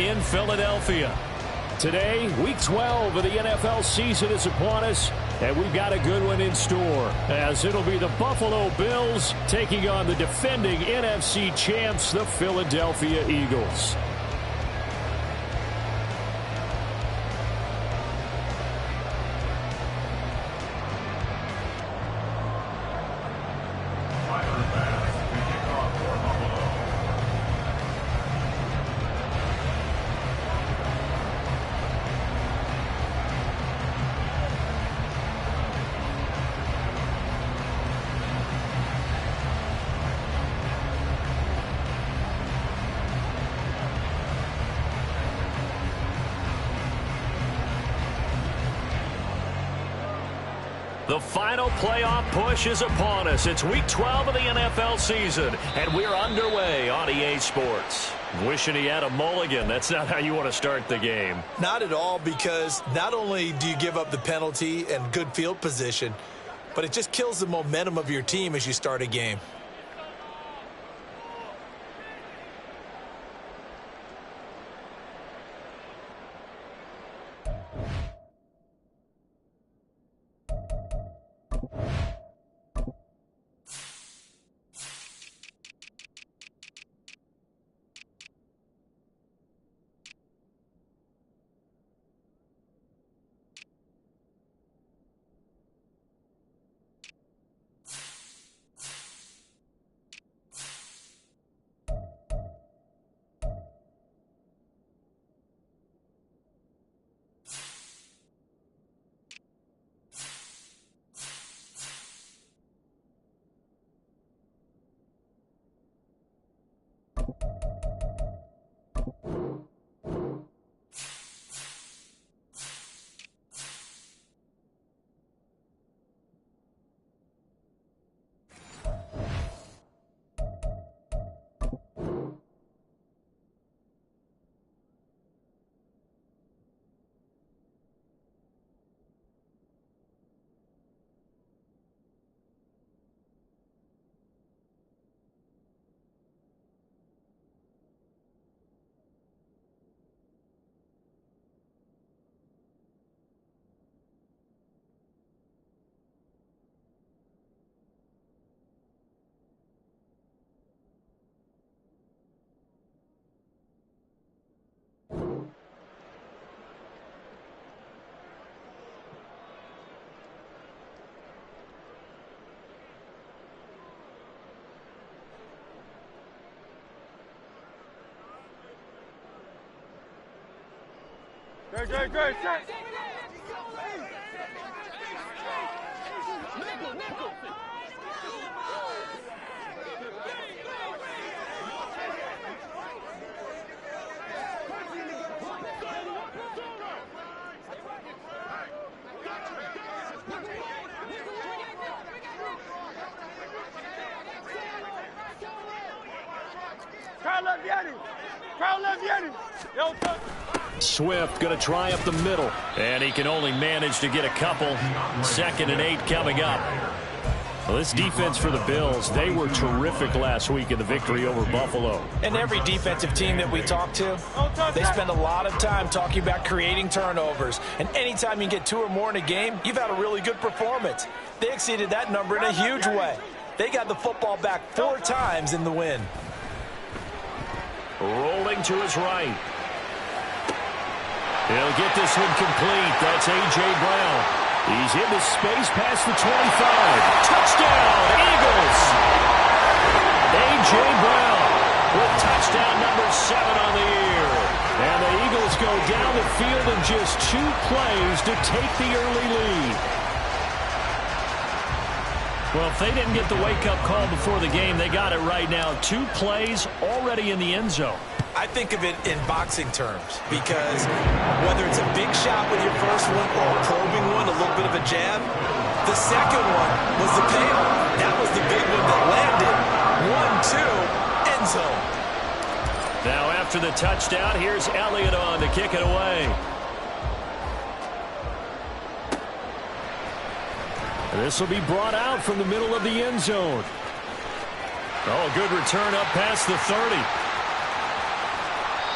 in Philadelphia. Today, Week 12 of the NFL season is upon us, and we've got a good one in store, as it'll be the Buffalo Bills taking on the defending NFC champs, the Philadelphia Eagles. The final playoff push is upon us. It's Week 12 of the NFL season, and we're underway on EA Sports. Wishing he had a mulligan. That's not how you want to start the game. Not at all, because not only do you give up the penalty and good field position, but it just kills the momentum of your team as you start a game. Great. Swift going to try up the middle, and he can only manage to get a couple. 2nd and 8 coming up. Well, this defense for the Bills, they were terrific last week in the victory over Buffalo. And every defensive team that we talk to, they spend a lot of time talking about creating turnovers. And anytime you get 2 or more in a game, you've had a really good performance. They exceeded that number in a huge way. They got the football back 4 times in the win. Rolling to his right. He'll get this one complete. That's A.J. Brown. He's into space past the 25. Touchdown, Eagles! A.J. Brown with touchdown number 7 on the year. And the Eagles go down the field in just 2 plays to take the early lead. Well, if they didn't get the wake-up call before the game, they got it right now. 2 plays already in the end zone. I think of it in boxing terms, because whether it's a big shot with your first one or a probing one, a little bit of a jab, the second one was the payoff. That was the big one that landed. 1-2, end zone. Now after the touchdown, here's Elliott on to kick it away. This will be brought out from the middle of the end zone. Oh, good return up past the 30.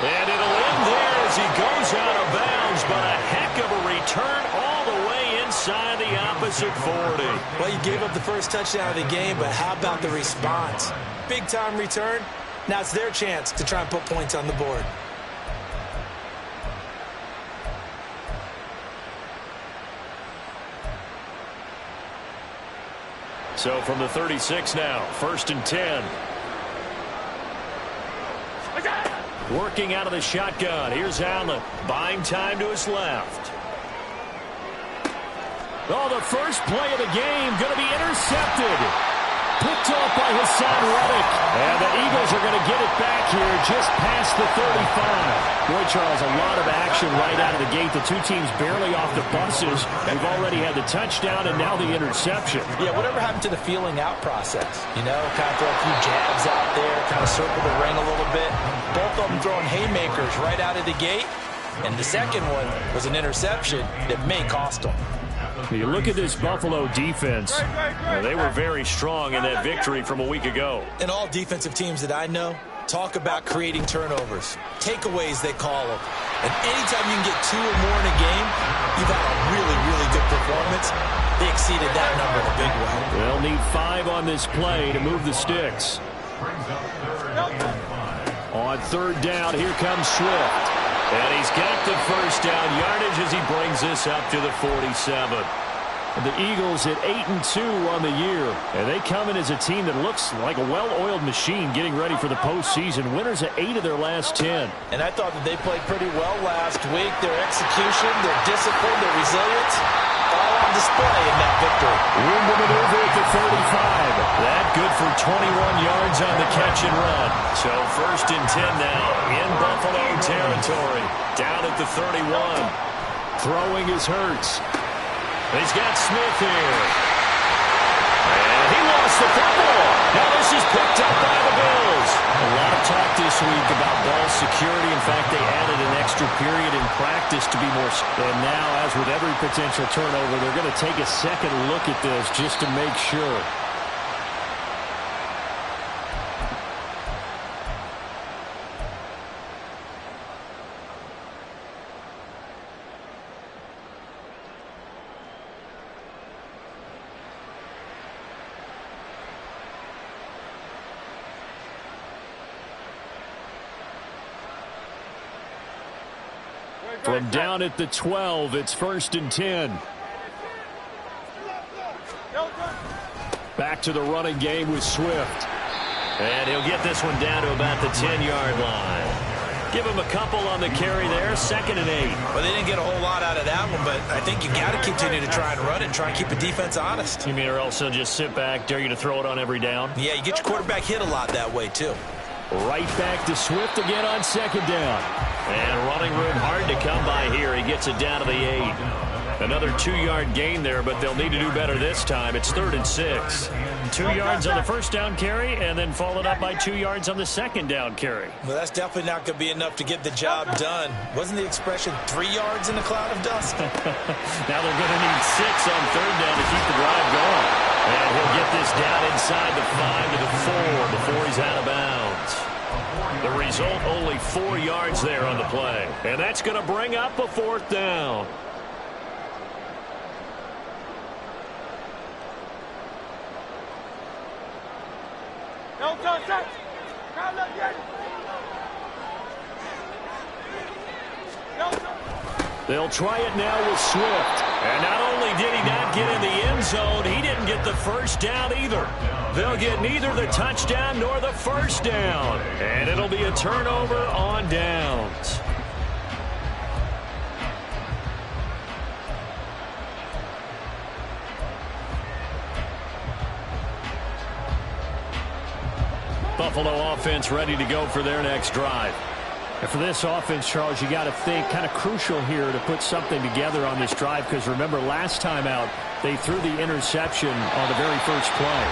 And it'll end there. as he goes out of bounds, but a heck of a return all the way inside the opposite 40. Well, you gave up the first touchdown of the game, but how about the response? Big-time return. Now it's their chance to try and put points on the board. So from the 36 now, 1st and 10. Working out of the shotgun. Here's Allen. Buying time to his left. Oh, the first play of the game going to be intercepted. Picked off by Hassan Reddick. And the Eagles are going to get it back here just past the 35. Boy, Charles, a lot of action right out of the gate. The two teams barely off the buses. We've already had the touchdown and now the interception. Yeah, whatever happened to the feeling out process? You know, kind of throw a few jabs out there, kind of circle the ring a little bit. Both of them throwing haymakers right out of the gate. And the second one was an interception that may cost them. You look at this Buffalo defense. They were very strong in that victory from a week ago. And all defensive teams that I know talk about creating turnovers. Takeaways, they call them. And anytime you can get 2 or more in a game, you've had a really, really good performance. They exceeded that number in a big way. They'll need 5 on this play to move the sticks. On 3rd down, here comes Swift. And he's got the first down yardage as he brings this up to the 47. And the Eagles at 8-2 on the year. And they come in as a team that looks like a well-oiled machine getting ready for the postseason. Winners at 8 of their last 10. And I thought that they played pretty well last week. Their execution, their discipline, their resilience, all on display in that victory. Room to maneuver at the 35. That good for 21 yards on the catch and run. So 1st and 10 now in Buffalo territory. Down at the 31. Throwing is Hurts. He's got Smith here. And he lost the football. Now this is picked up by the Bills. A lot of talk this week about ball security. In fact, they added an extra period in practice to be more. And now, as with every potential turnover, they're going to take a second look at this just to make sure. From down at the 12, it's 1st and 10. Back to the running game with Swift. And he'll get this one down to about the 10-yard line. Give him a couple on the carry there, 2nd and 8. Well, they didn't get a whole lot out of that one, but I think you got to continue to try and run it and try and keep the defense honest. You mean or else they'll just sit back, dare you to throw it on every down? Yeah, you get your quarterback hit a lot that way, too. Right back to Swift again on 2nd down. And running room hard to come by here. He gets it down to the 8. Another 2-yard gain there, but they'll need to do better this time. It's 3rd and 6. 2 yards on the first down carry, and then followed up by 2 yards on the 2nd down carry. Well, that's definitely not going to be enough to get the job done. Wasn't the expression 3 yards in a cloud of dust? Now they're going to need 6 on 3rd down to keep the drive going. And he'll get this down inside the 5 to the 4 before he's out of bounds. The result, only 4 yards there on the play. And that's going to bring up a 4th down. They'll try it now with Swift. And not only did he not get in the end zone, he didn't get the first down either. They'll get neither the touchdown nor the first down. And it'll be a turnover on downs. Buffalo offense ready to go for their next drive. And for this offense, Charles, you got to think kind of crucial here to put something together on this drive, because remember last time out they threw the interception on the very first play.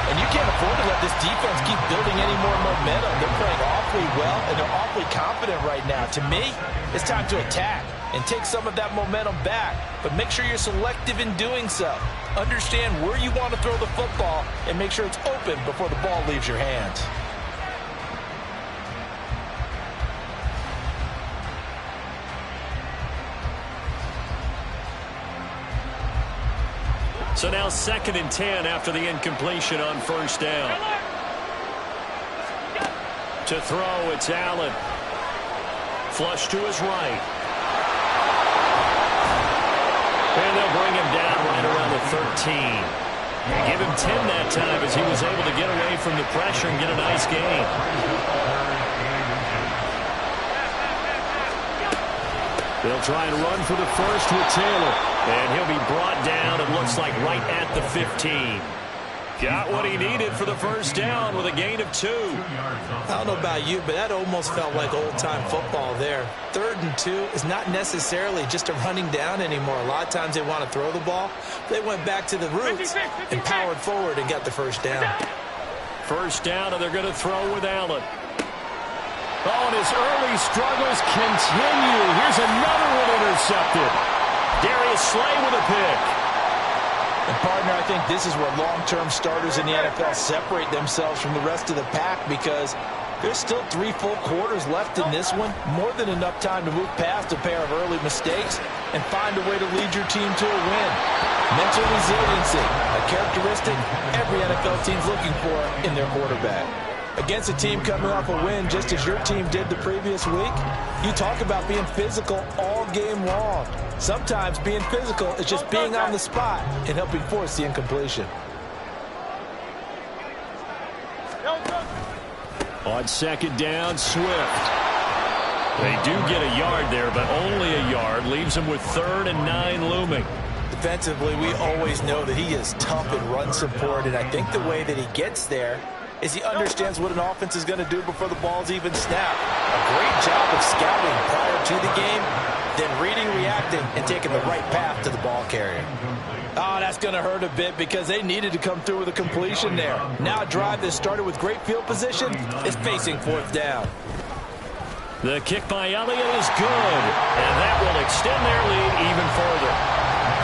And you can't afford to let this defense keep building any more momentum. They're playing awfully well, and they're awfully confident right now. To me, it's time to attack and take some of that momentum back. But make sure you're selective in doing so. Understand where you want to throw the football and make sure it's open before the ball leaves your hands. So now 2nd and 10 after the incompletion on first down. To throw, it's Allen. Flush to his right. And they'll bring him down right around the 13. Give him 10 that time as he was able to get away from the pressure and get a nice gain. They'll try and run for the first with Taylor. And he'll be brought down, it looks like, right at the 15. Got what he needed for the first down with a gain of 2. I don't know about you, but that almost felt like old-time football there. 3rd and 2 is not necessarily just a running down anymore. A lot of times they want to throw the ball. They went back to the roots and powered forward and got the first down. First down, and they're going to throw with Allen. Oh, and his early struggles continue. Here's another one intercepted. Darius Slay with a pick. And, partner, I think this is where long-term starters in the NFL separate themselves from the rest of the pack, because there's still 3 full quarters left in this one. More than enough time to move past a pair of early mistakes and find a way to lead your team to a win. Mental resiliency, a characteristic every NFL team's looking for in their quarterback. Against a team coming off a win just as your team did the previous week, you talk about being physical all game long. Sometimes being physical is just being on the spot and helping force the incompletion. On 2nd down, Swift. They do get a yard there, but only a yard. Leaves them with 3rd and 9 looming. Defensively, we always know that he is tough in run support, and I think the way that he gets there is he understands what an offense is going to do before the ball's even snapped. A great job of scouting prior to the game, then reading, reacting, and taking the right path to the ball carrier. Oh, that's going to hurt a bit because they needed to come through with a completion there. Now a drive that started with great field position is facing 4th down. The kick by Elliott is good, and that will extend their lead even further.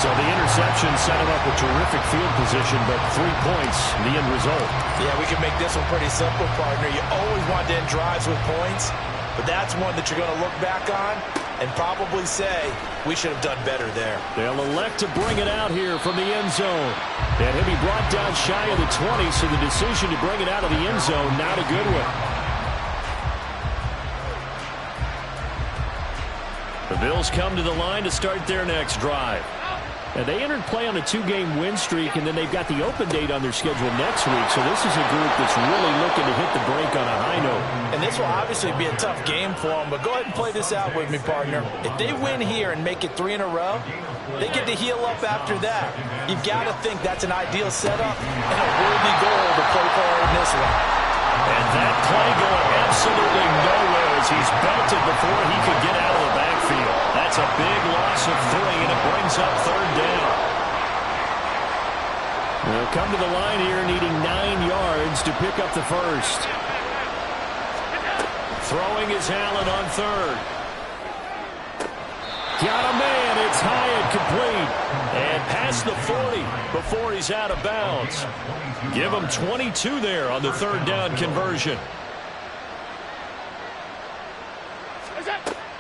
So the interception set him up with terrific field position, but 3 points, the end result. Yeah, we can make this one pretty simple, partner. You always want to end drives with points, but that's one that you're going to look back on and probably say, we should have done better there. They'll elect to bring it out here from the end zone. And he'll be brought down shy of the 20, so the decision to bring it out of the end zone, not a good one. The Bills come to the line to start their next drive. And they entered play on a 2-game win streak, and then they've got the open date on their schedule next week. So this is a group that's really looking to hit the brake on a high note. And this will obviously be a tough game for them, but go ahead and play this out with me, partner. If they win here and make it 3 in a row, they get to heal up after that. You've got to think that's an ideal setup and a worthy goal to play for in this one. And that play going absolutely nowhere as he's belted before he could get out of the backfield. That's a big loss of 3, and it brings up 3rd down. They'll come to the line here needing 9 yards to pick up the first. Throwing is Allen on 3rd. Got a man. It's high and complete. And past the 40 before he's out of bounds. Give him 22 there on the 3rd down conversion.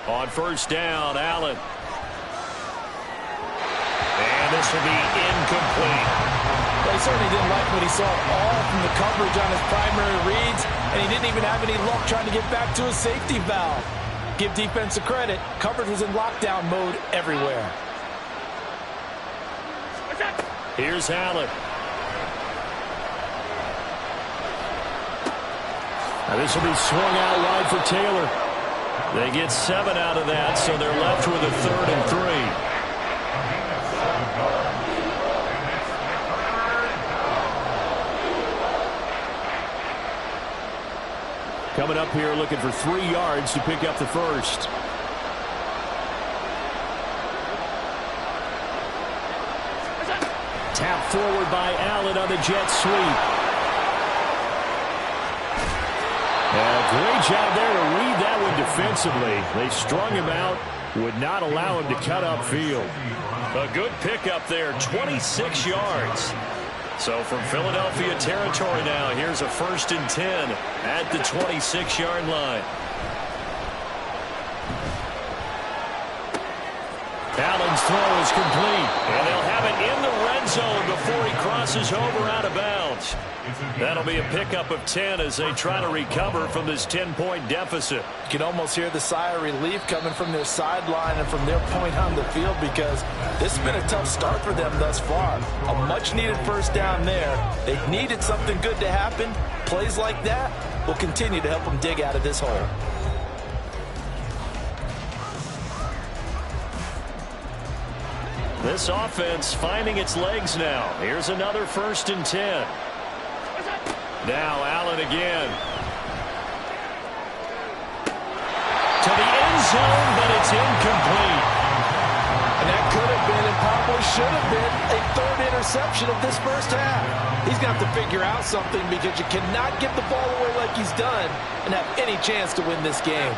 On first down, Allen. And this will be incomplete. Well, he certainly didn't like what he saw all from the coverage on his primary reads, and he didn't even have any luck trying to get back to his safety valve. Give defense a credit. Coverage was in lockdown mode everywhere. Here's Allen. Now this will be swung out wide for Taylor. They get 7 out of that, so they're left with a 3rd and 3. Coming up here looking for 3 yards to pick up the first. Tap forward by Allen on the jet sweep. Great job there to read that one defensively. They strung him out, would not allow him to cut upfield. A good pickup there, 26 yards. So from Philadelphia territory now, here's a 1st and 10 at the 26-yard line. Allen's throw is complete. And they'll have it in the red zone before he crosses over out of bounds. That'll be a pickup of 10 as they try to recover from this 10-point deficit. You can almost hear the sigh of relief coming from their sideline and from their point on the field, because this has been a tough start for them thus far. A much-needed first down there. They needed something good to happen. Plays like that will continue to help them dig out of this hole. This offense finding its legs now. Here's another 1st and 10. Now Allen again. To the end zone, but it's incomplete. And that could have been and probably should have been a 3rd interception of this first half. He's going to have to figure out something, because you cannot give the ball away like he's done and have any chance to win this game.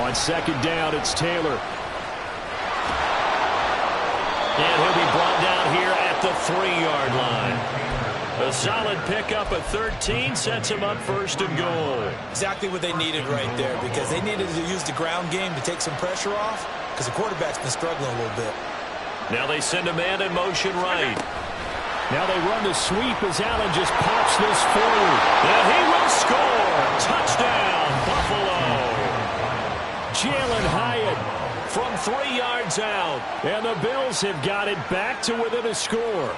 On 2nd down, it's Taylor. And he'll be brought down here at the 3-yard line. A solid pickup of 13 sets him up 1st and goal. Exactly what they needed right there, because they needed to use the ground game to take some pressure off, because the quarterback's been struggling a little bit. Now they send a man in motion right. Now they run the sweep as Allen just pops this forward. And he will score. Touchdown, Buffalo. Jalen Hyatt from 3 yards out. And the Bills have got it back to within a score.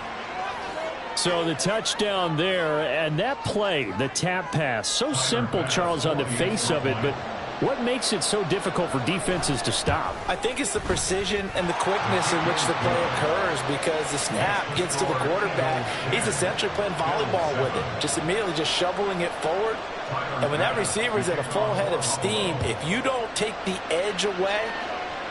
So the touchdown there, and that play, the tap pass, so simple, Charles, on the face of it, but what makes it so difficult for defenses to stop? I think it's the precision and the quickness in which the play occurs, because the snap gets to the quarterback. He's essentially playing volleyball with it, just immediately just shoveling it forward. And when that receiver's at a full head of steam, if you don't take the edge away,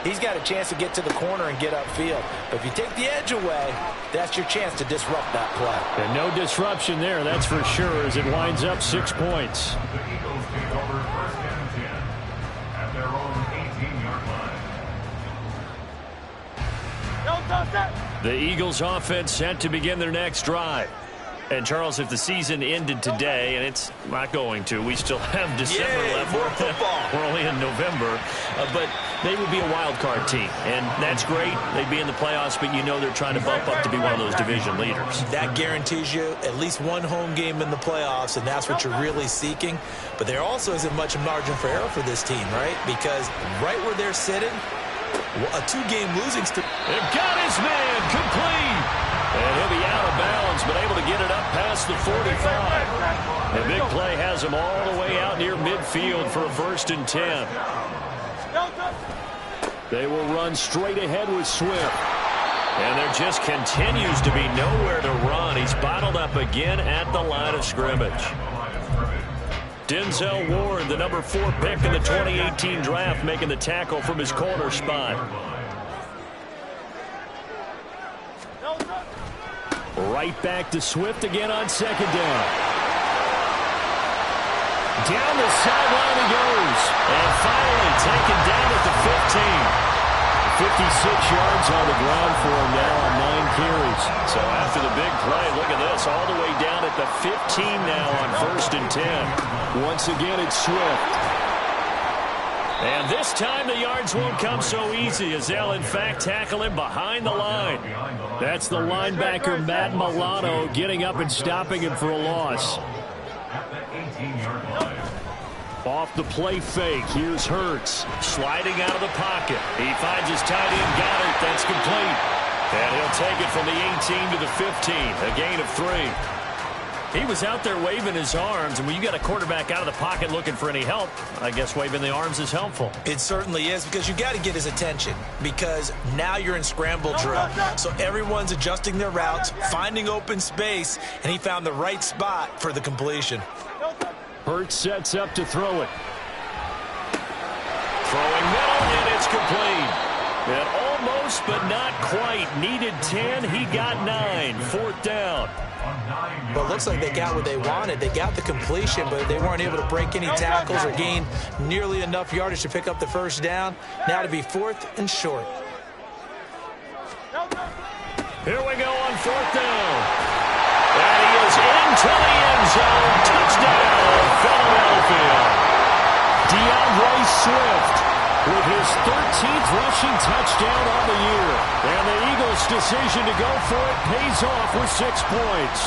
he's got a chance to get to the corner and get upfield. But if you take the edge away, that's your chance to disrupt that play. And no disruption there, that's for sure, as it winds up 6 points. The Eagles offense set to begin their next drive. And, Charles, if the season ended today, and it's not going to, we still have December left. More football. We're only in November. But they would be a wild card team. And that's great. They'd be in the playoffs, but you know they're trying to bump up to be one of those division leaders. That guarantees you at least one home game in the playoffs, and that's what you're really seeking. But there also isn't much margin for error for this team, right? Because right where they're sitting, a 2-game losing streak. They've got his man complete. And he'll be out of bounds, but able to get it up past the 45. The big play has him all the way out near midfield for a 1st and 10. They will run straight ahead with Swift. And there just continues to be nowhere to run. He's bottled up again at the line of scrimmage. Denzel Ward, the number 4 pick in the 2018 draft, making the tackle from his corner spot. Right back to Swift again on 2nd down. Down the sideline he goes. And finally taken down at the 15. 56 yards on the ground for him now on 9 carries. So after the big play, look at this, all the way down at the 15 now on 1st and 10. Once again, it's Swift. And this time the yards won't come so easy, as they'll in fact tackle him behind the line. That's the linebacker Matt Milano getting up and stopping him for a loss. Off the play fake, here's Hurts. Sliding out of the pocket. He finds his tight end Goddard. That's complete. And he'll take it from the 18 to the 15. A gain of 3. He was out there waving his arms, and when you got a quarterback out of the pocket looking for any help, I guess waving the arms is helpful. It certainly is, because you got to get his attention, because now you're in scramble drill. So everyone's adjusting their routes, finding open space, and he found the right spot for the completion. Hurts sets up to throw it. Throwing middle, and it's complete. And almost, but not quite. Needed 10, he got 9. 4th down. Well, it looks like they got what they wanted. They got the completion, but they weren't able to break any tackles or gain nearly enough yardage to pick up the 1st down. Now to be 4th and short. Here we go on 4th down. And he is into the end zone. Touchdown, Philadelphia. DeAndre Swift with his 13th rushing touchdown on the year. And the Eagles' decision to go for it pays off with 6 points.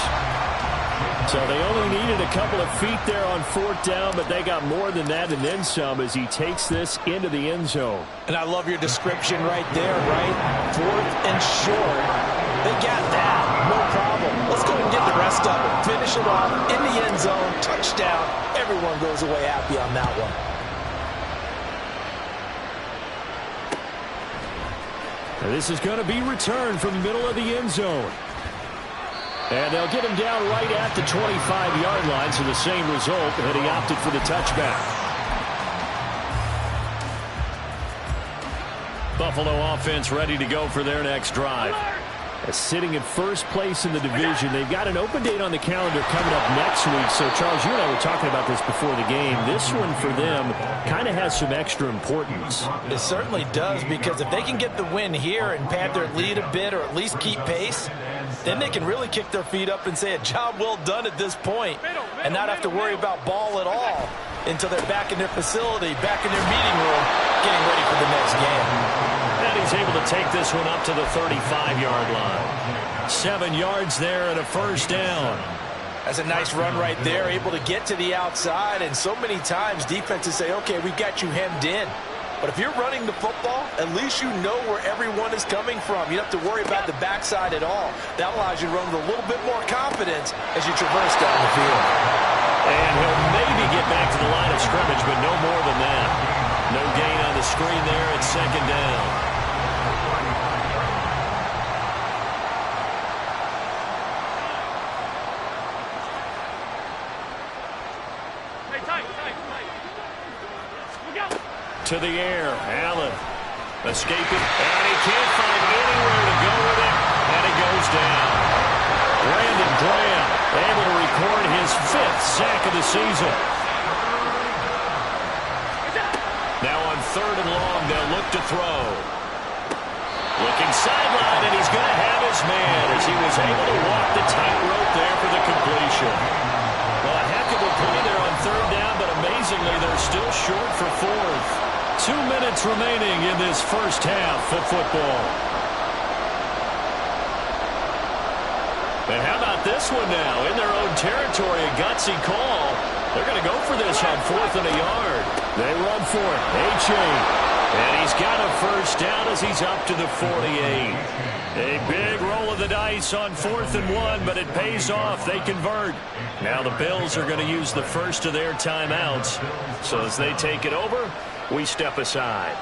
So they only needed a couple of feet there on 4th down, but they got more than that and then some as he takes this into the end zone. And I love your description right there, right? 4th and short. They got that. No problem. Let's go and get the rest of it. Finish it off in the end zone. Touchdown. Everyone goes away happy on that one. And this is going to be returned from the middle of the end zone. And they'll get him down right at the 25-yard line, so the same result, and he opted for the touchback. Buffalo offense ready to go for their next drive. Sitting in first place in the division. They've got an open date on the calendar coming up next week. So, Charles, you and I were talking about this before the game. This one for them kind of has some extra importance. It certainly does, because if they can get the win here and pad their lead a bit or at least keep pace, then they can really kick their feet up and say a job well done at this point and not have to worry about ball at all until they're back in their facility, back in their meeting room, getting ready for the next game. And he's able to take this one up to the 35-yard line. 7 yards there and a first down. That's a nice run right there, able to get to the outside. And so many times defenses say, okay, we've got you hemmed in. But if you're running the football, at least you know where everyone is coming from. You don't have to worry about the backside at all. That allows you to run with a little bit more confidence as you traverse down the field. And he'll maybe get back to the line of scrimmage, but no more than that. No gain on the screen there at 2nd down. To the air, Allen escaping, and he can't find anywhere to go with it, and it goes down. Brandon Graham able to record his 5th sack of the season. Now on 3rd and long, they'll look to throw. Looking sideline, and he's going to have his man as he was able to walk the tightrope there for the completion. Well, a heck of a play there on 3rd down, but amazingly, they're still short for 4th. 2 minutes remaining in this first half of football. And how about this one now? In their own territory, a gutsy call. They're going to go for this on 4th and a yard. They run for it. H.A. And he's got a first down as he's up to the 48. A big roll of the dice on 4th and 1, but it pays off. They convert. Now the Bills are going to use the first of their timeouts. So as they take it over, we step aside.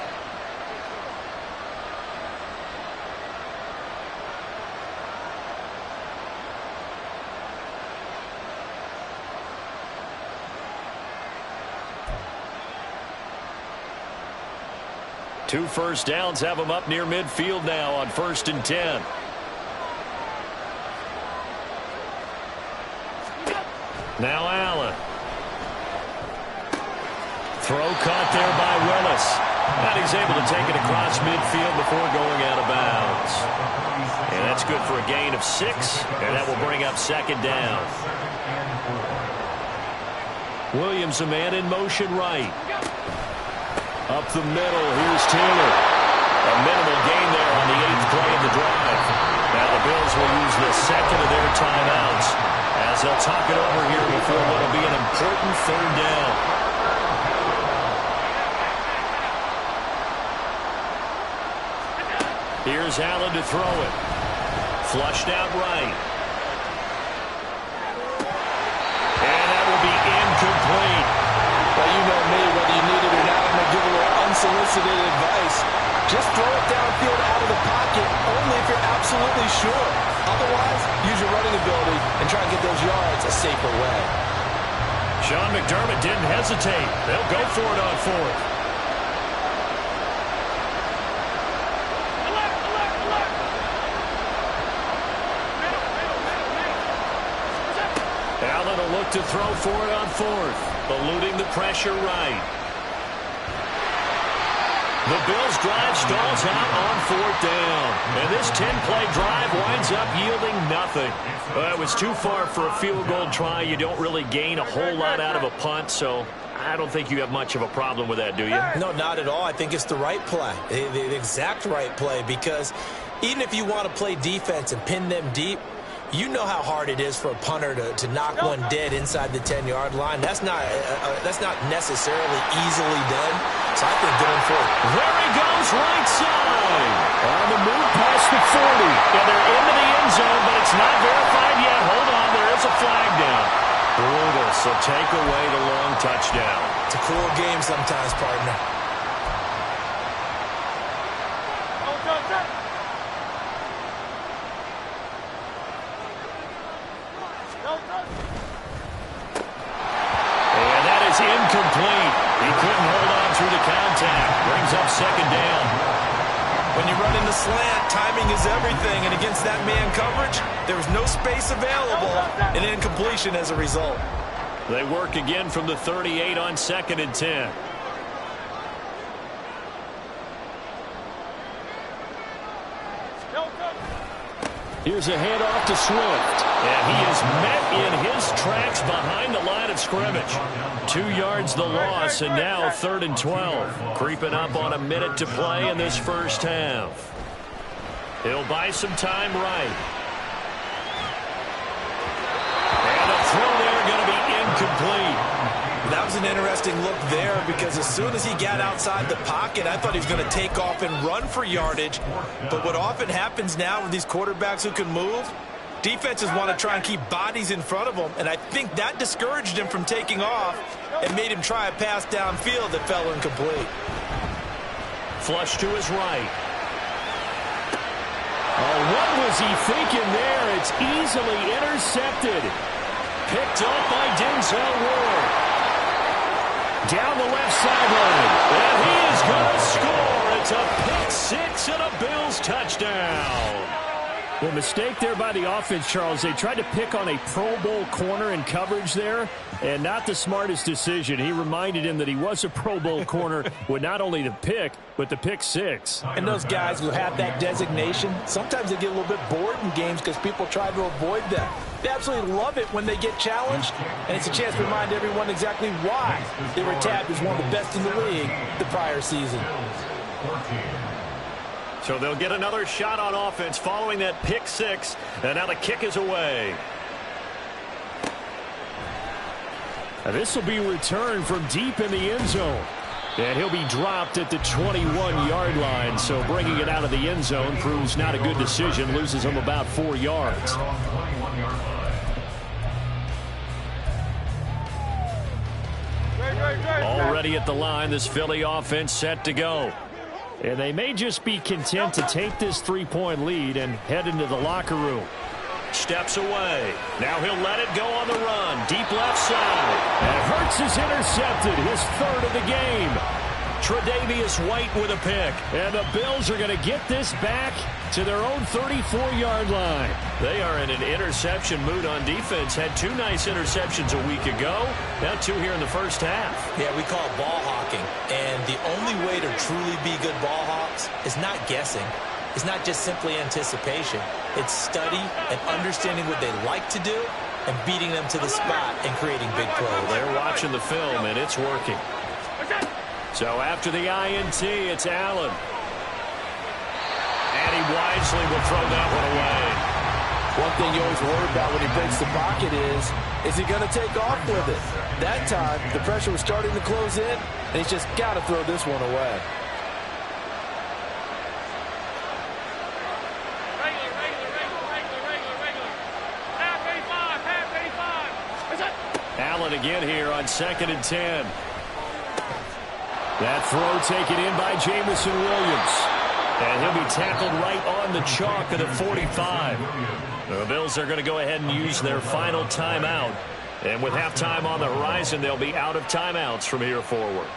Two first downs have them up near midfield now on 1st and 10. Now Allen. Throw caught there by Willis. And he's able to take it across midfield before going out of bounds. And that's good for a gain of 6. And that will bring up 2nd down. Williams, a man in motion right. Up the middle, here's Taylor. A minimal gain there on the 8th play of the drive. Now the Bills will use the 2nd of their timeouts as they'll talk it over here before what will be an important 3rd down. Here's Allen to throw it. Flushed out right. And that will be incomplete. Well, you know me, whether you need it or not, I'm going to give a little unsolicited advice. Just throw it downfield out of the pocket, only if you're absolutely sure. Otherwise, use your running ability and try and get those yards a safer way. Sean McDermott didn't hesitate. They'll go for it on 4th. Allen will look to throw for it on 4th. Eluding the pressure right. The Bills' drive stalls out on 4th down. And this 10-play drive winds up yielding nothing. Well, it was too far for a field goal try. You don't really gain a whole lot out of a punt, so I don't think you have much of a problem with that, do you? No, not at all. I think it's the right play, the exact right play, because even if you want to play defense and pin them deep, you know how hard it is for a punter to knock one dead inside the 10-yard line. That's not necessarily easily done. So I think going for it. There he goes, right side. On the move past the 40. Yeah, they're into the end zone, but it's not verified yet. Hold on, there is a flag down. Brutal, so take away the long touchdown. It's a cool game sometimes, partner. And that is incomplete. He couldn't hold on through the contact. Brings up second down. When you run in the slant, timing is everything. And against that man coverage, there was no space available. And incompletion as a result. They work again from the 38 on 2nd and 10. Here's a handoff to Swift. And he is met in his tracks behind the line of scrimmage. 2 yards the loss, and now 3rd and 12. Creeping up on a minute to play in this first half. He'll buy some time right. And a throw there going to be incomplete. That was an interesting look there, because as soon as he got outside the pocket, I thought he was going to take off and run for yardage. But what often happens now with these quarterbacks who can move, defenses want to try and keep bodies in front of them, and I think that discouraged him from taking off and made him try a pass downfield that fell incomplete. Flush to his right. Oh, what was he thinking there? It's easily intercepted. Picked up by Denzel Ward. Down the left sideline. And he is going to score. It's a pick six and a Bills touchdown. The mistake there by the offense, Charles. They tried to pick on a Pro Bowl corner in coverage there, and not the smartest decision. He reminded him that he was a Pro Bowl corner with not only the pick, but the pick six. And those guys who have that designation, sometimes they get a little bit bored in games because people try to avoid them. They absolutely love it when they get challenged, and it's a chance to remind everyone exactly why they were tabbed as one of the best in the league the prior season. So they'll get another shot on offense following that pick six, and now the kick is away. And this will be returned from deep in the end zone. And he'll be dropped at the 21-yard line, so bringing it out of the end zone proves not a good decision, loses him about 4 yards. Already at the line, this Philly offense set to go. And they may just be content to take this 3-point lead and head into the locker room. Steps away. Now he'll let it go on the run. Deep left side. And Hurts is intercepted. His 3rd of the game. Tre'Davious White with a pick. And the Bills are going to get this back to their own 34-yard line. They are in an interception mood on defense. Had 2 nice interceptions a week ago. Now 2 here in the first half. Yeah, we call it ball hawking. And the only way to truly be good ball hawks is not guessing. It's not just simply anticipation. It's study and understanding what they like to do and beating them to the spot and creating big plays. They're watching the film, and it's working. So after the INT, it's Allen. And he wisely will throw that one away. One thing you always worry about when he breaks the pocket is he going to take off with it? That time, the pressure was starting to close in, and he's just got to throw this one away. Allen again here on 2nd and 10. That throw taken in by Jamison Williams. And he'll be tackled right on the chalk of the 45. The Bills are going to go ahead and use their final timeout. And with halftime on the horizon, they'll be out of timeouts from here forward.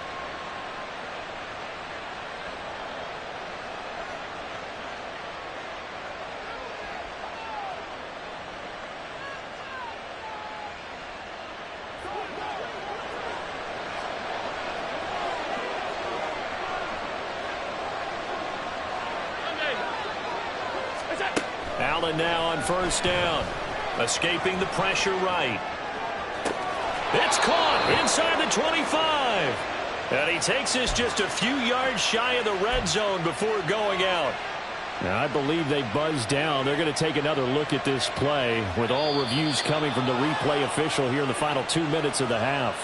Allen now on 1st down. Escaping the pressure right. It's caught inside the 25. And he takes us just a few yards shy of the red zone before going out. Now, I believe they buzzed down. They're going to take another look at this play with all reviews coming from the replay official here in the final 2 minutes of the half.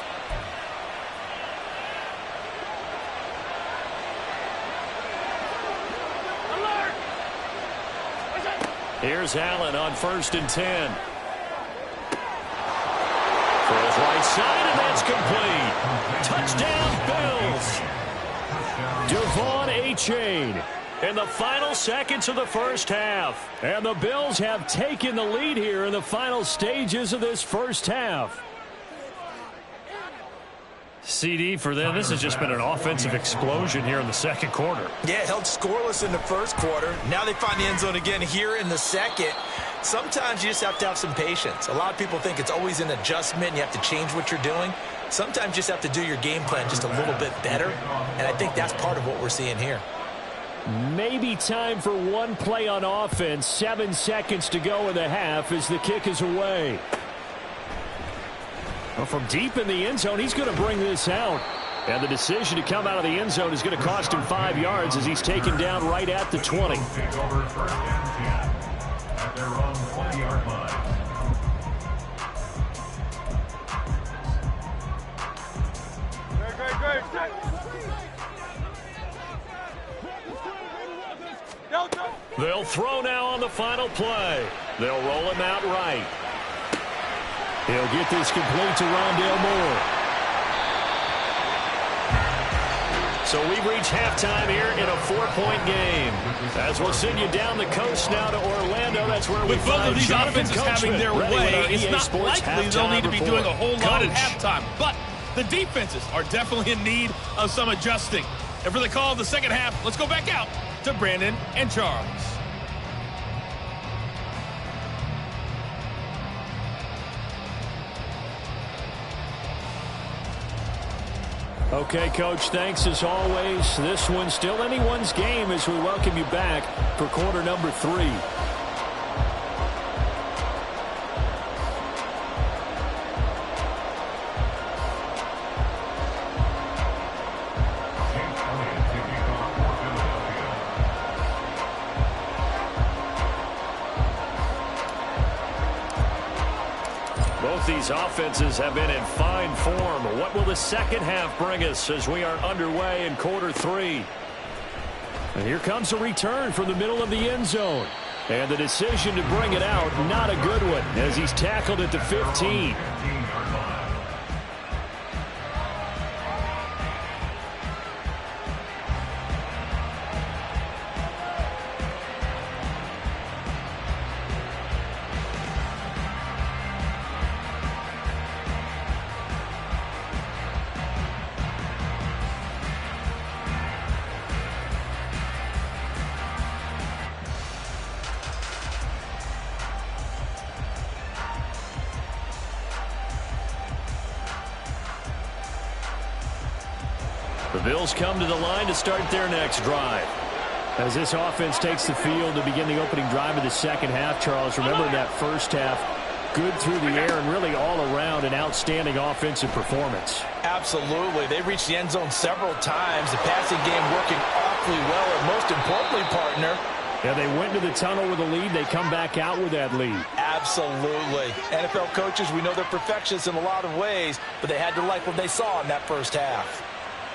Here's Allen on 1st and 10. Throws right side, and that's complete. Touchdown, Bills. Devon Achane in the final seconds of the first half. And the Bills have taken the lead here in the final stages of this first half. CD for them, this has just been an offensive explosion here in the second quarter. Yeah, held scoreless in the first quarter. Now they find the end zone again here in the second. Sometimes you just have to have some patience. A lot of people think it's always an adjustment. You have to change what you're doing. Sometimes you just have to do your game plan just a little bit better. And I think that's part of what we're seeing here. Maybe time for one play on offense. 7 seconds to go in the half as the kick is away. Well, from deep in the end zone, he's going to bring this out. And the decision to come out of the end zone is going to cost him 5 yards as he's taken down right at the 20. They'll throw now on the final play. They'll roll him out right. He'll get this complete to Rondale Moore. So we've reached halftime here in a 4-point game. As we'll send you down the coast now to Orlando. That's where we With both of these offenses having their way, it's not likely they'll need to be doing a whole lot at halftime. But the defenses are definitely in need of some adjusting. And for the call of the second half, let's go back out to Brandon and Charles. Okay, Coach, thanks as always. This one's still anyone's game as we welcome you back for quarter number 3. Both these offenses have been in fine form. What will the second half bring us as we are underway in quarter 3? And here comes a return from the middle of the end zone. And the decision to bring it out, not a good one, as he's tackled at the 15. The Bills come to the line to start their next drive. As this offense takes the field to begin the opening drive of the second half, Charles, remember that first half, good through the air and really all around an outstanding offensive performance. Absolutely. They reached the end zone several times. The passing game working awfully well, and most importantly, partner, yeah, they went to the tunnel with a lead. They come back out with that lead. Absolutely. NFL coaches, we know they're perfectionists in a lot of ways, but they had to like what they saw in that first half.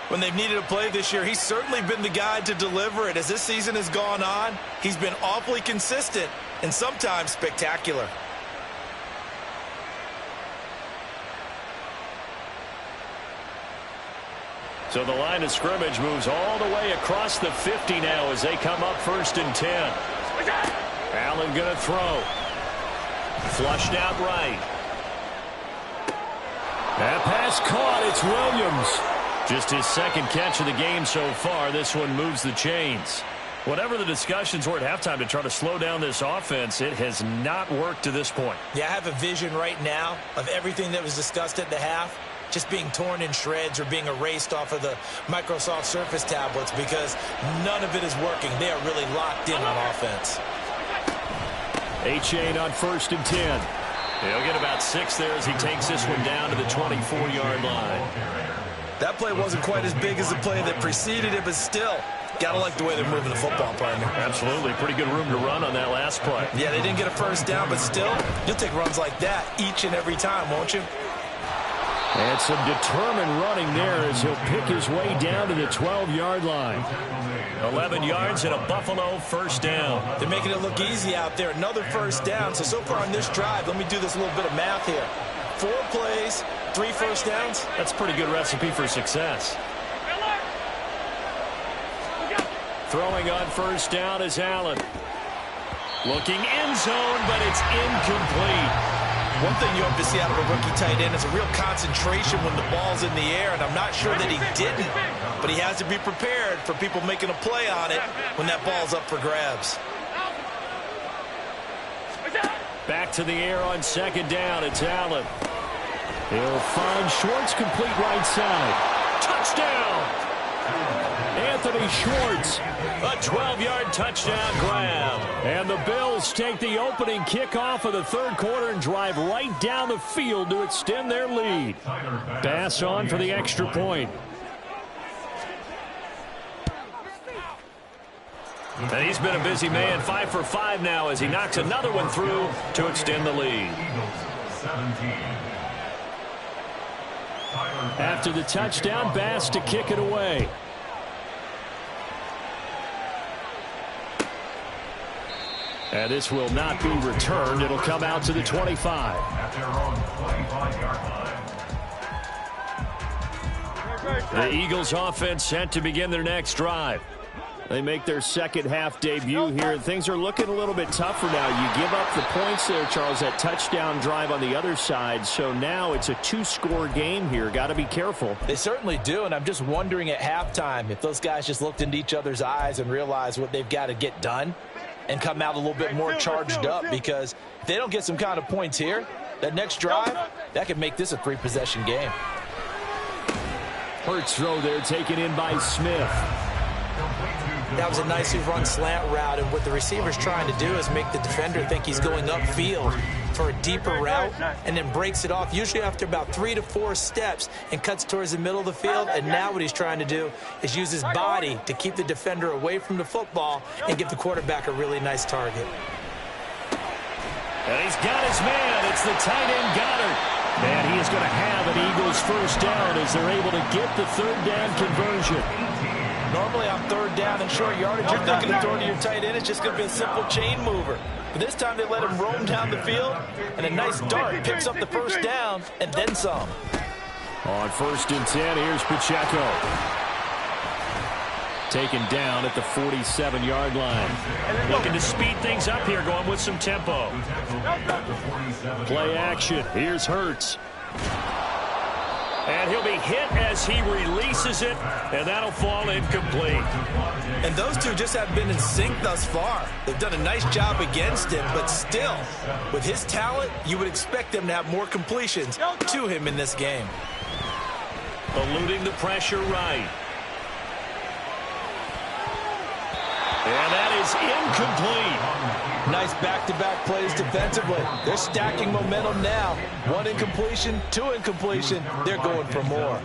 When they've needed a play this year, he's certainly been the guy to deliver it. As this season has gone on, he's been awfully consistent and sometimes spectacular. So the line of scrimmage moves all the way across the 50 now as they come up 1st and 10. Allen going to throw. Flushed out right. That pass caught. It's Williams. Just his second catch of the game so far. This one moves the chains. Whatever the discussions were at halftime to try to slow down this offense, it has not worked to this point. Yeah, I have a vision right now of everything that was discussed at the half just being torn in shreds or being erased off of the Microsoft Surface tablets because none of it is working. They are really locked in on offense. Achane on 1st and 10. He'll get about 6 there as he takes this one down to the 24-yard line. That play wasn't quite as big as the play that preceded it, but still, got to like the way they're moving the football, partner. Absolutely. Pretty good room to run on that last play. Yeah, they didn't get a first down, but still, you'll take runs like that each and every time, won't you? And some determined running there as he'll pick his way down to the 12-yard line. 11 yards and a Buffalo first down. They're making it look easy out there. Another first down. So far on this drive, let me do this little bit of math here. 4 plays, 3 first downs. That's a pretty good recipe for success. Throwing on first down is Allen. Looking end zone, but it's incomplete. One thing you hope to see out of a rookie tight end is a real concentration when the ball's in the air, and I'm not sure that he didn't, but he has to be prepared for people making a play on it when that ball's up for grabs. Back to the air on second down. It's Allen. He'll find Schwartz complete right side. Touchdown! Anthony Schwartz, a 12-yard touchdown grab. And the Bills take the opening kickoff of the third quarter and drive right down the field to extend their lead. Pass on for the extra point. And he's been a busy man, 5 for 5 now as he knocks another one through to extend the lead. After the touchdown, Bass to kick it away. And this will not be returned. It'll come out to the 25. The Eagles offense set to begin their next drive. They make their second half debut here. Things are looking a little bit tougher now. You give up the points there, Charles, that touchdown drive on the other side. So now it's a 2-score game here. Got to be careful. They certainly do, and I'm just wondering at halftime if those guys just looked into each other's eyes and realized what they've got to get done and come out a little bit more charged up, because if they don't get some kind of points here, that next drive, that could make this a 3-possession game. Hurts throw there taken in by Smith. That was a nicely run slant route, and what the receiver's trying to do is make the defender think he's going upfield for a deeper route and then breaks it off, usually after about 3 to 4 steps, and cuts towards the middle of the field. And now what he's trying to do is use his body to keep the defender away from the football and give the quarterback a really nice target. And he's got his man. It's the tight end Goddard. And he is going to have an Eagles first down as they're able to get the third down conversion. Normally on third down and short yardage, you're thinking of throwing to your tight end. It's just going to be a simple chain mover. But this time they let him roam down the field, and a nice dart picks up the first down and then some. On 1st and 10, here's Pacheco. Taken down at the 47-yard line. Looking to speed things up here, going with some tempo. Play action. Here's Hurts. And he'll be hit as he releases it, and that'll fall incomplete. And those two just haven't been in sync thus far. They've done a nice job against him, but still, with his talent, you would expect them to have more completions to him in this game. Eluding the pressure right. And that is incomplete. Nice back-to-back plays defensively. They're stacking momentum now. 1 incompletion, 2 incompletion. They're going for more.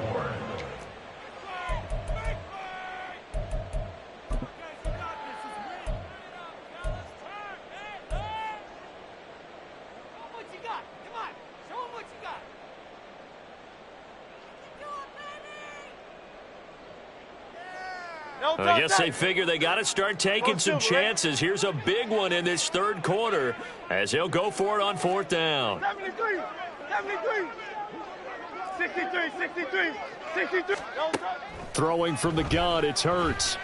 I guess they figure they got to start taking some chances. Here's a big one in this third quarter as he'll go for it on 4th down. 73, 63. Throwing from the gun, it's Hurts.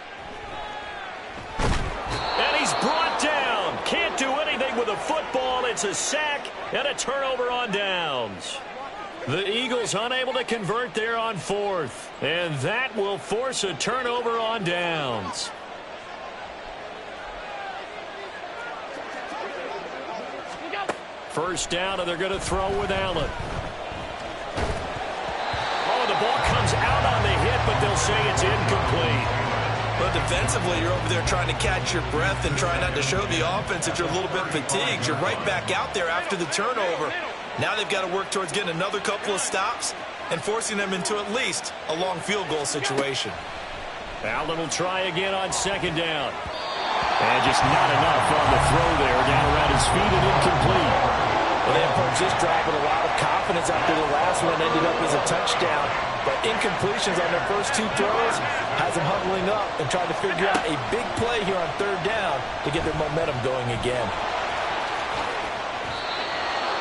And he's brought down. Can't do anything with a football. It's a sack and a turnover on downs. The Eagles unable to convert there on 4th. And that will force a turnover on downs. First down, and they're going to throw with Allen. Oh, the ball comes out on the hit, but they'll say it's incomplete. But defensively, you're over there trying to catch your breath and try not to show the offense that you're a little bit fatigued. You're right back out there after the turnover. Now they've got to work towards getting another couple of stops and forcing them into at least a long field goal situation. Allen will try again on second down. And just not enough on the throw there. Down around his feet and incomplete. Well, they approached this drive with a lot of confidence after the last one ended up as a touchdown. But incompletions on their first two throws has them huddling up and trying to figure out a big play here on third down to get their momentum going again.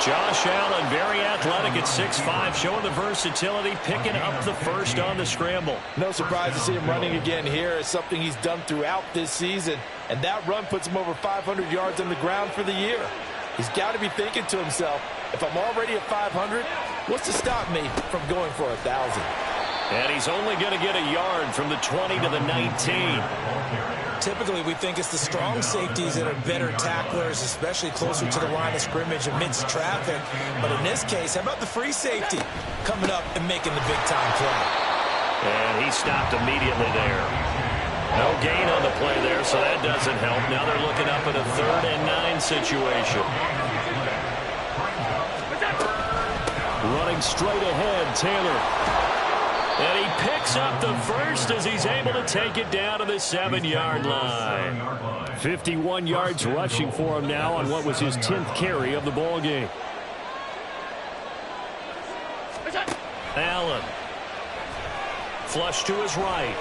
Josh Allen, very athletic at 6'5", showing the versatility, picking up the first on the scramble. No surprise to see him running again here. It's something he's done throughout this season. And that run puts him over 500 yards on the ground for the year. He's got to be thinking to himself, if I'm already at 500, what's to stop me from going for 1,000? And he's only going to get a yard from the 20 to the 19. Typically, we think it's the strong safeties that are better tacklers, especially closer to the line of scrimmage amidst traffic. But in this case, how about the free safety coming up and making the big-time play? And he stopped immediately there. No gain on the play there, so that doesn't help. Now they're looking up at a 3rd and 9 situation. Running straight ahead, Taylor. And he picks up the first as he's able to take it down to the 7-yard line. 51 yards rushing for him now on what was his 10th carry of the ball game. Allen. Flush to his right.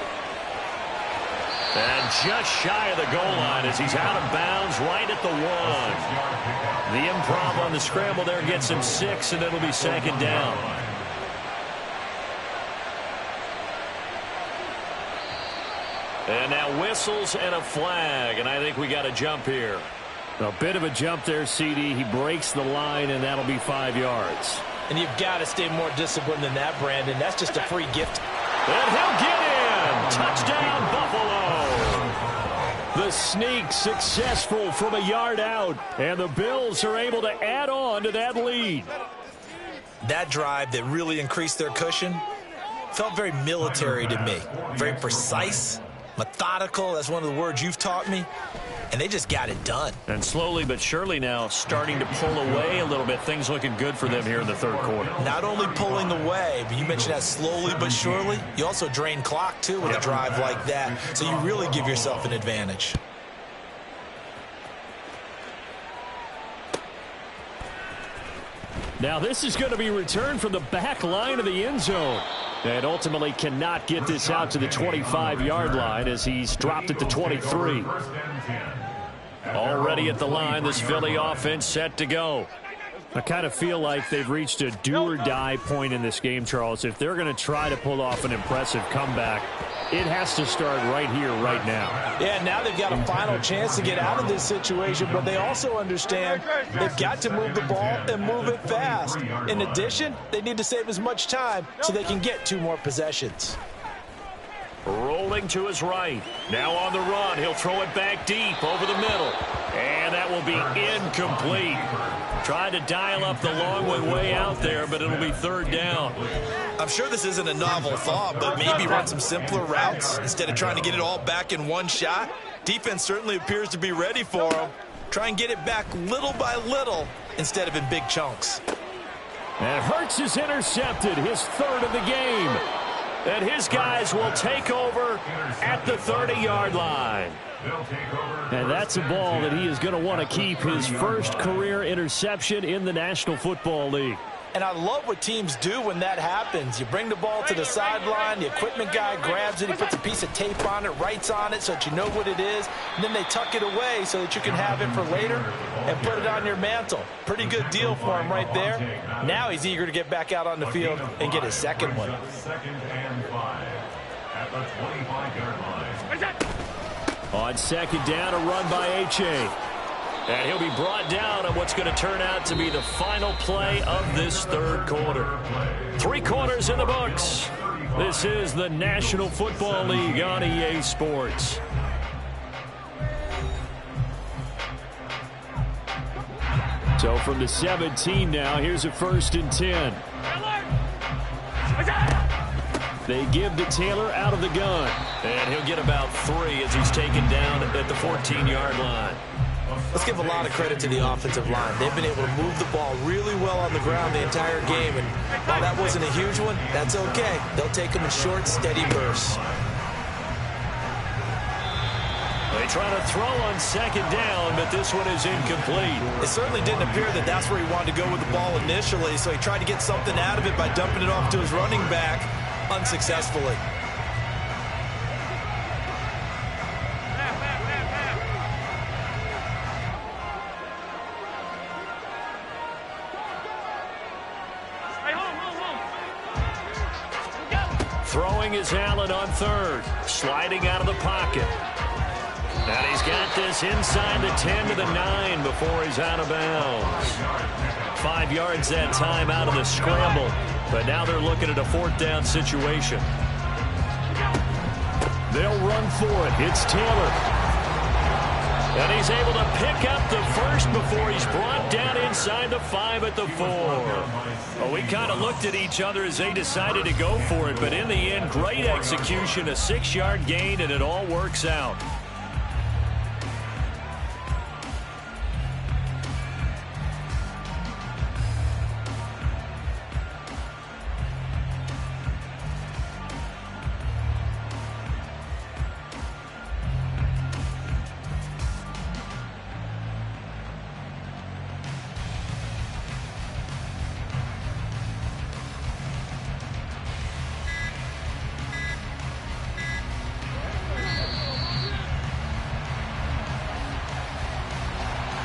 And just shy of the goal line as he's out of bounds right at the 1. The improv on the scramble there gets him 6, and it'll be 2nd down. And now whistles and a flag, and I think we got a jump here. A bit of a jump there, CD. He breaks the line, and that'll be 5 yards. And you've got to stay more disciplined than that, Brandon. That's just a free gift. And he'll get in. Touchdown, Buffalo. The sneak successful from a yard out, and the Bills are able to add on to that lead. That drive that really increased their cushion felt very military to me. Very precise. Methodical, that's one of the words you've taught me. And they just got it done. And slowly but surely now starting to pull away a little bit. Things looking good for them here in the 3rd quarter. Not only pulling away, but you mentioned that slowly but surely. You also drain clock, too, with a drive like that. So you really give yourself an advantage. Now this is going to be returned from the back line of the end zone. And ultimately cannot get this out to the 25-yard line as he's dropped at the 23. Already at the line, this Philly offense set to go. I kind of feel like they've reached a do-or-die point in this game, Charles. If they're going to try to pull off an impressive comeback, it has to start right here, right now. Yeah, now they've got a final chance to get out of this situation, but they also understand they've got to move the ball and move it fast. In addition, they need to save as much time so they can get 2 more possessions. Rolling to his right. Now on the run. He'll throw it back deep over the middle. And that will be incomplete. Tried to dial up the long way out there, but it'll be 3rd down. I'm sure this isn't a novel thought, but maybe run some simpler routes instead of trying to get it all back in one shot. Defense certainly appears to be ready for him. Try and get it back little by little instead of in big chunks. And Hurts is intercepted, his 3rd of the game. And his guys will take over at the 30-yard line. And that's a ball that he is going to want to keep, his first career interception in the National Football League. And I love what teams do when that happens. You bring the ball to the sideline, the equipment guy grabs it, he puts a piece of tape on it, writes on it so that you know what it is, and then they tuck it away so that you can have it for later and put it on your mantle. Pretty good deal for him right there. Now he's eager to get back out on the field and get his 2nd one. On 2nd down, a run by H.A. And he'll be brought down on what's going to turn out to be the final play of this 3rd quarter. 3 quarters in the books. This is the National Football League on EA Sports. So from the 17 now, here's a 1st and 10. They give to Taylor out of the gun. And he'll get about 3 as he's taken down at the 14-yard line. Let's give a lot of credit to the offensive line. They've been able to move the ball really well on the ground the entire game, and while that wasn't a huge one, that's okay. They'll take them in short, steady bursts. They try to throw on second down, but this one is incomplete. It certainly didn't appear that that's where he wanted to go with the ball initially, so he tried to get something out of it by dumping it off to his running back unsuccessfully. Throwing is Allen on third, sliding out of the pocket. And he's got this inside the 10 to the 9 before he's out of bounds. 5 yards that time out of the scramble, but now they're looking at a fourth down situation. They'll run for it. It's Taylor. And he's able to pick up the first before he's brought down inside the 5 at the 4. Well, we kind of looked at each other as they decided to go for it, but in the end, great execution, a 6-yard gain, and it all works out.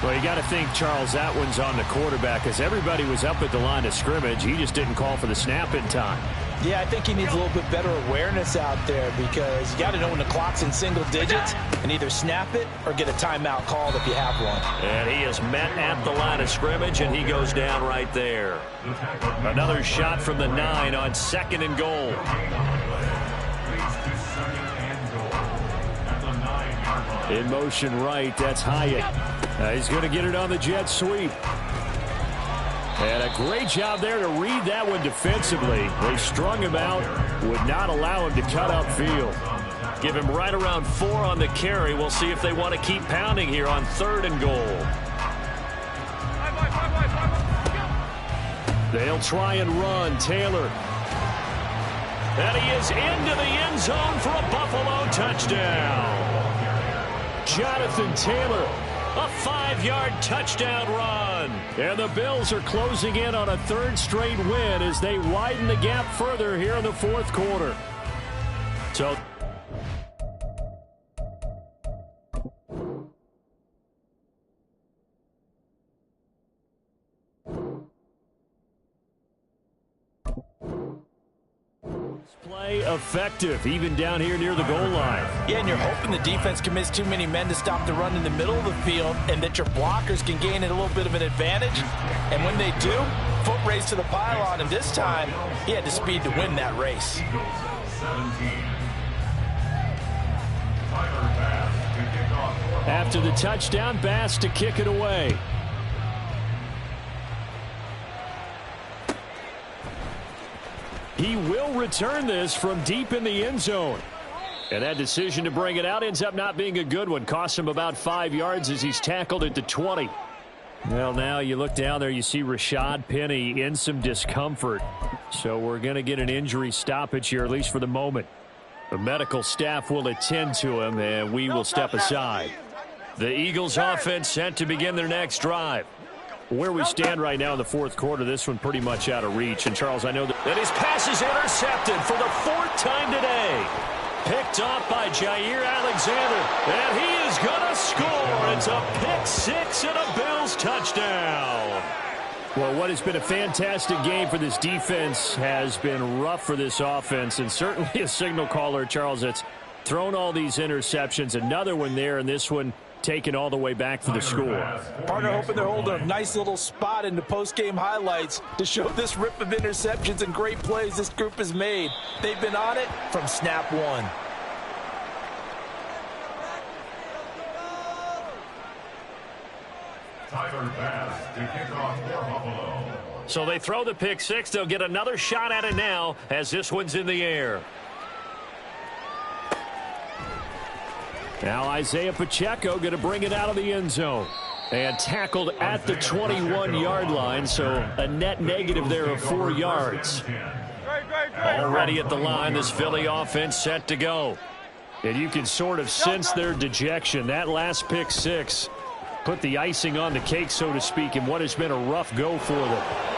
Well, you got to think, Charles, that one's on the quarterback as everybody was up at the line of scrimmage. He just didn't call for the snap in time. Yeah, I think he needs a little bit better awareness out there because you got to know when the clock's in single digits and either snap it or get a timeout called if you have one. And he is met at the line of scrimmage, and he goes down right there. Another shot from the 9 on 2nd and goal. In motion right, that's Hyatt. He's going to get it on the jet sweep. And a great job there to read that one defensively. They strung him out, would not allow him to cut upfield. Give him right around 4 on the carry. We'll see if they want to keep pounding here on 3rd and goal. They'll try and run. Taylor. And he is into the end zone for a Buffalo touchdown. Jonathan Taylor, a 5-yard touchdown run. And the Bills are closing in on a 3rd straight win as they widen the gap further here in the 4th quarter. So play effective, even down here near the goal line. Yeah, and you're hoping the defense commits too many men to stop the run in the middle of the field and that your blockers can gain a little bit of an advantage. And when they do, foot race to the pylon, and this time he had the speed to win that race. After the touchdown, Bass to kick it away. He will return this from deep in the end zone. And that decision to bring it out ends up not being a good one. Costs him about 5 yards as he's tackled at the 20. Well, now you look down there, you see Rashad Penny in some discomfort. So we're going to get an injury stoppage here, at least for the moment. The medical staff will attend to him, and we will step aside. The Eagles offense set to begin their next drive. Where we stand right now in the 4th quarter, this one pretty much out of reach. And, Charles, I know that his pass is intercepted for the 4th time today. Picked off by Jair Alexander. And he is going to score. It's a pick 6 and a Bills touchdown. Well, what has been a fantastic game for this defense has been rough for this offense. And certainly a signal caller, Charles, that's thrown all these interceptions. Another one there, and this one taken all the way back for the score. Partner hoping they're holding a nice little spot in the post-game highlights to show this rip of interceptions and great plays this group has made. They've been on it from snap 1. So they throw the pick 6. They'll get another shot at it now as this one's in the air. Now Isaiah Pacheco going to bring it out of the end zone. And tackled at the 21-yard line, so a net negative there of 4 yards. Already at the line, this Philly offense set to go. And you can sort of sense their dejection. That last pick six put the icing on the cake, so to speak, in what has been a rough go for them.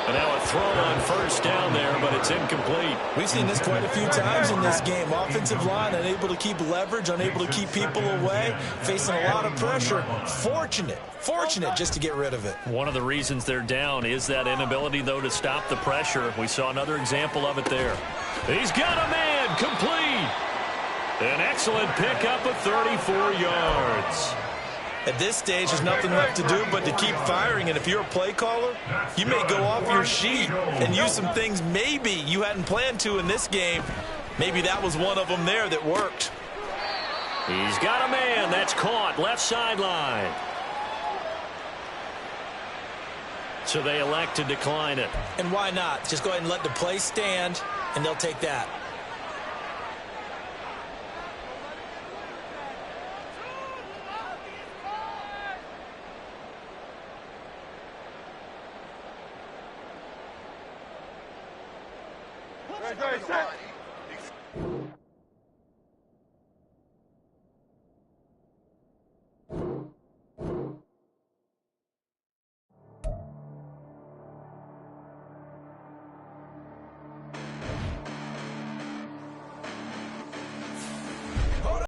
And now a throw on first down there, but it's incomplete. We've seen this quite a few times in this game. Offensive line unable to keep leverage, unable to keep people away, facing a lot of pressure. Fortunate just to get rid of it. One of the reasons they're down is that inability, though, to stop the pressure. We saw another example of it there. He's got a man, complete. An excellent pickup of 34 yards. At this stage, there's nothing left to do but to keep firing. And if you're a play caller, you may go off your sheet and use some things maybe you hadn't planned to in this game. Maybe that was one of them there that worked. He's got a man. That's caught. Left sideline. So they elect to decline it. And why not? Just go ahead and let the play stand, and they'll take that. Right, set.